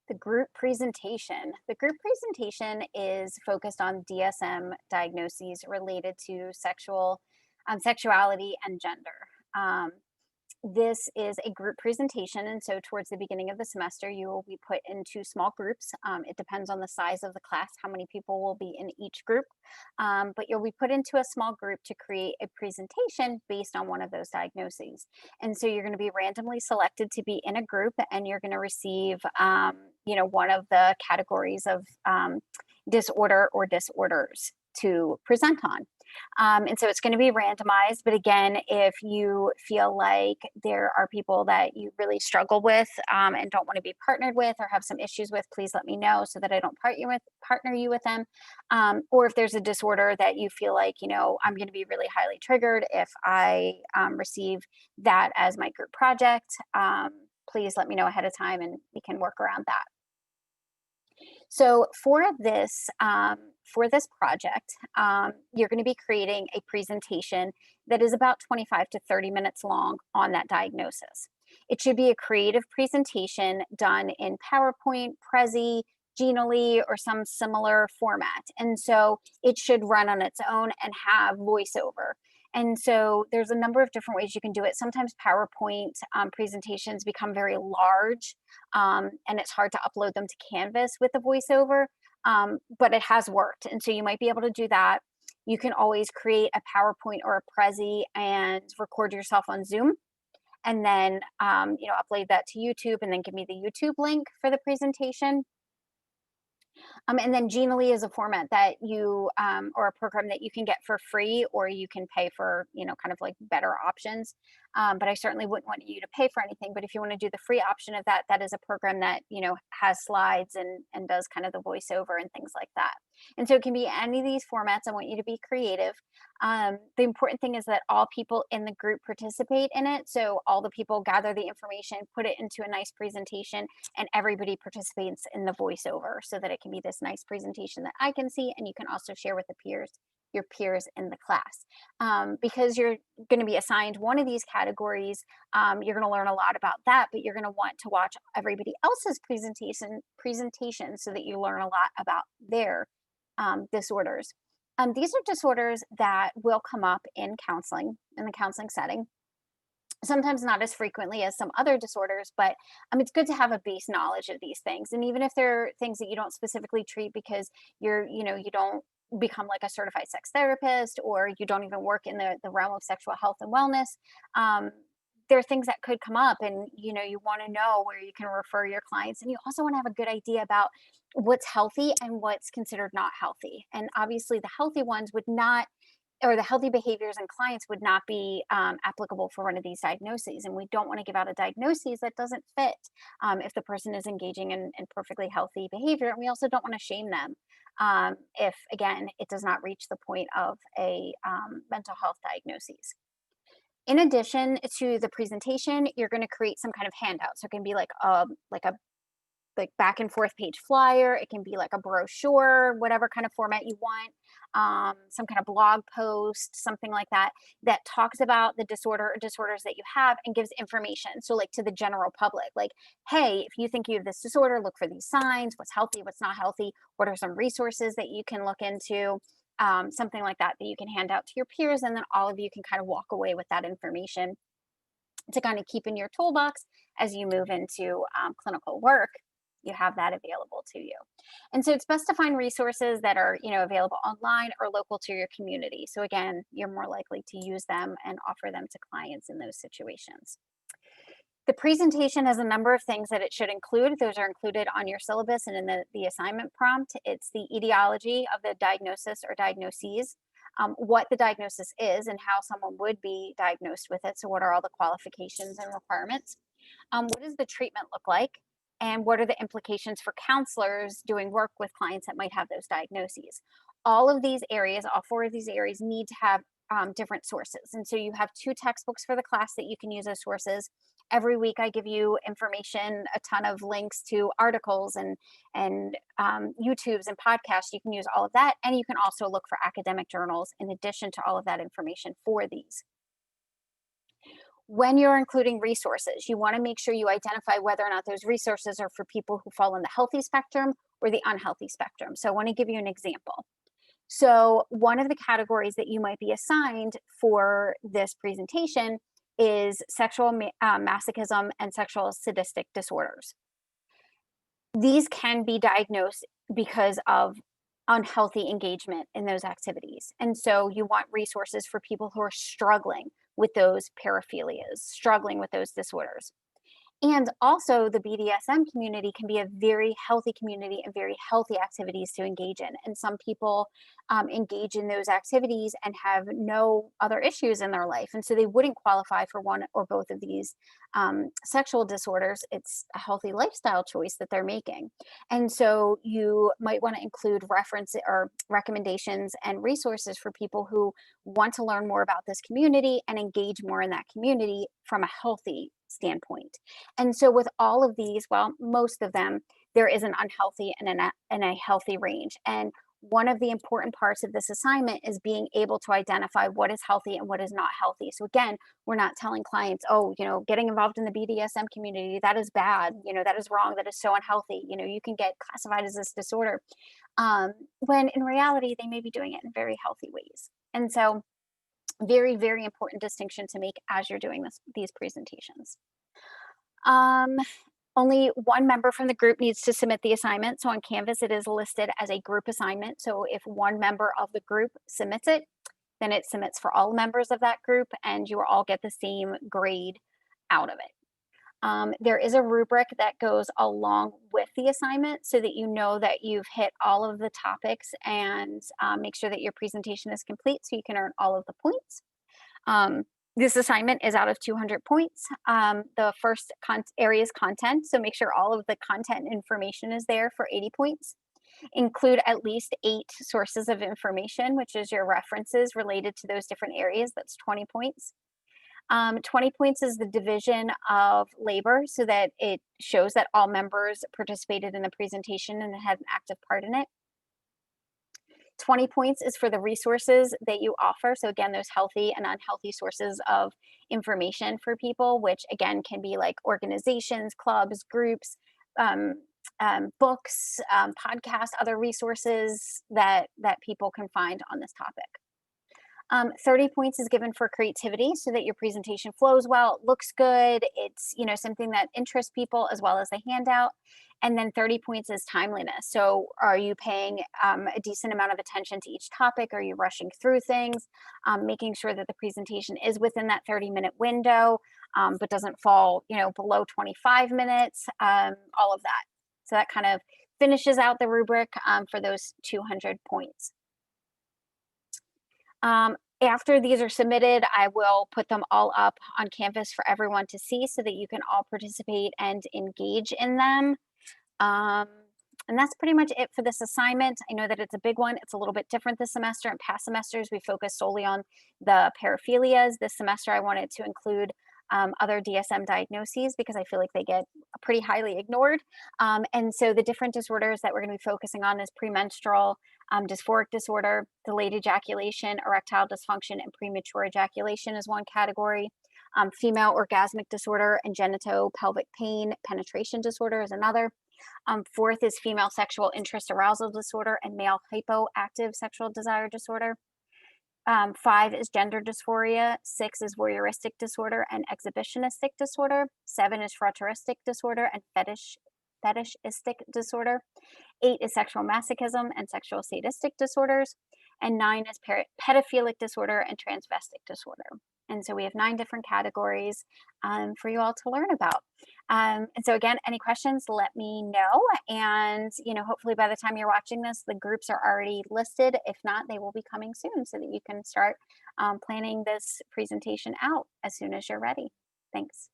The group presentation. The group presentation is focused on DSM diagnoses related to sexuality and gender. This is a group presentation, and so towards the beginning of the semester, you will be put into small groups. It depends on the size of the class, how many people will be in each group, but you'll be put into a small group to create a presentation based on one of those diagnoses. And so you're going to be randomly selected to be in a group, and you're going to receive, one of the categories of disorder or disorders to present on. And so it's going to be randomized. But again, if you feel like there are people that you really struggle with and don't want to be partnered with or have some issues with, please let me know so that I don't partner you with them. Or if there's a disorder that you feel like, I'm going to be really highly triggered if I receive that as my group project. Please let me know ahead of time and we can work around that. So for this project, you're going to be creating a presentation that is about 25 to 30 minutes long on that diagnosis. It should be a creative presentation done in PowerPoint, Prezi, Genially, or some similar format. And so it should run on its own and have voiceover. And so there's a number of different ways you can do it. Sometimes PowerPoint presentations become very large and it's hard to upload them to Canvas with the voiceover, but it has worked. And so you might be able to do that. You can always create a PowerPoint or a Prezi and record yourself on Zoom and then, upload that to YouTube and then give me the YouTube link for the presentation. And then Genially is a format that or a program that you can get for free, or you can pay for, kind of like better options. But I certainly wouldn't want you to pay for anything. But if you want to do the free option of that, that is a program that, has slides and does kind of the voiceover and things like that. And so it can be any of these formats. I want you to be creative. The important thing is that all people in the group participate in it. So all the people gather the information, put it into a nice presentation, and everybody participates in the voiceover so that it can be this nice presentation that I can see and you can also share with your peers in the class. Because you're going to be assigned one of these categories, you're going to learn a lot about that, but you're going to want to watch everybody else's presentation so that you learn a lot about their disorders. These are disorders that will come up in the counseling setting. Sometimes not as frequently as some other disorders, but it's good to have a base knowledge of these things. And even if they're things that you don't specifically treat because you don't become like a certified sex therapist, or you don't even work in the realm of sexual health and wellness, there are things that could come up, and you want to know where you can refer your clients, and you also want to have a good idea about what's healthy and what's considered not healthy. And obviously the healthy ones would not, or the healthy behaviors in clients would not be applicable for one of these diagnoses. And we don't want to give out a diagnosis that doesn't fit if the person is engaging in perfectly healthy behavior. And we also don't want to shame them if, again, it does not reach the point of a mental health diagnosis. In addition to the presentation, you're going to create some kind of handout. So it can be like a back and forth page flyer. It can be like a brochure, whatever kind of format you want, some kind of blog post, something like that, that talks about the disorder or disorders that you have and gives information. So like to the general public, like, hey, if you think you have this disorder, look for these signs, what's healthy, what's not healthy, what are some resources that you can look into, something like that, that you can hand out to your peers. And then all of you can kind of walk away with that information to kind of keep in your toolbox as you move into clinical work. You have that available to you. And so it's best to find resources that are, available online or local to your community. So again, you're more likely to use them and offer them to clients in those situations. The presentation has a number of things that it should include. Those are included on your syllabus and in the assignment prompt. It's the etiology of the diagnosis or diagnoses, what the diagnosis is and how someone would be diagnosed with it. So what are all the qualifications and requirements? What does the treatment look like? And what are the implications for counselors doing work with clients that might have those diagnoses? All four of these areas need to have different sources. And so you have 2 textbooks for the class that you can use as sources. Every week I give you information, a ton of links to articles and YouTubes and podcasts. You can use all of that. And you can also look for academic journals in addition to all of that information for these. When you're including resources, you want to make sure you identify whether or not those resources are for people who fall in the healthy spectrum or the unhealthy spectrum. So I want to give you an example. So, one of the categories that you might be assigned for this presentation is sexual masochism and sexual sadistic disorders. These can be diagnosed because of unhealthy engagement in those activities. And so, you want resources for people who are struggling with those paraphilias, struggling with those disorders. And also, the BDSM community can be a very healthy community and very healthy activities to engage in. And some people engage in those activities and have no other issues in their life. And so they wouldn't qualify for one or both of these sexual disorders. It's a healthy lifestyle choice that they're making. And so you might want to include reference or recommendations and resources for people who want to learn more about this community and engage more in that community from a healthy standpoint. And so with all of these, well, most of them, there is an unhealthy and a healthy range. And one of the important parts of this assignment is being able to identify what is healthy and what is not healthy. So again, we're not telling clients, oh, getting involved in the BDSM community, that is bad, that is wrong, that is so unhealthy, you can get classified as this disorder. When in reality, they may be doing it in very healthy ways. And so very, very important distinction to make as you're doing these presentations. Um, Only one member from the group needs to submit the assignment. So on Canvas, it is listed as a group assignment. So if one member of the group submits it, then it submits for all members of that group, and you will all get the same grade out of it. There is a rubric that goes along with the assignment so that you know that you've hit all of the topics, and make sure that your presentation is complete so you can earn all of the points. Um, this assignment is out of 200 points. The first area is content, so make sure all of the content information is there for 80 points. Include at least 8 sources of information, which is your references related to those different areas. That's 20 points. 20 points is the division of labor so that it shows that all members participated in the presentation and had an active part in it. 20 points is for the resources that you offer. So again, those healthy and unhealthy sources of information for people, which again can be like organizations, clubs, groups, books, podcasts, other resources that people can find on this topic. 30 points is given for creativity so that your presentation flows well, it looks good, it's something that interests people as well as the handout. And then 30 points is timeliness. So are you paying a decent amount of attention to each topic? Are you rushing through things? Making sure that the presentation is within that 30-minute window, but doesn't fall below 25 minutes, all of that. So that kind of finishes out the rubric for those 200 points. After these are submitted, I will put them all up on Canvas for everyone to see so that you can all participate and engage in them. And that's pretty much it for this assignment. I know that it's a big one. It's a little bit different this semester. In past semesters, we focused solely on the paraphilias. This semester, I wanted to include other DSM diagnoses because I feel like they get pretty highly ignored. And so the different disorders that we're going to be focusing on is premenstrual, dysphoric disorder, delayed ejaculation, erectile dysfunction, and premature ejaculation is one category. Female orgasmic disorder and genitopelvic pain penetration disorder is another. Fourth is female sexual interest arousal disorder and male hypoactive sexual desire disorder. 5 is gender dysphoria. 6 is voyeuristic disorder and exhibitionistic disorder. 7 is frotteuristic disorder and fetishistic disorder. 8 is sexual masochism and sexual sadistic disorders. And 9 is pedophilic disorder and transvestic disorder. And so we have 9 different categories for you all to learn about. And so again, any questions, let me know. And, hopefully by the time you're watching this, the groups are already listed. If not, they will be coming soon so that you can start planning this presentation out as soon as you're ready. Thanks.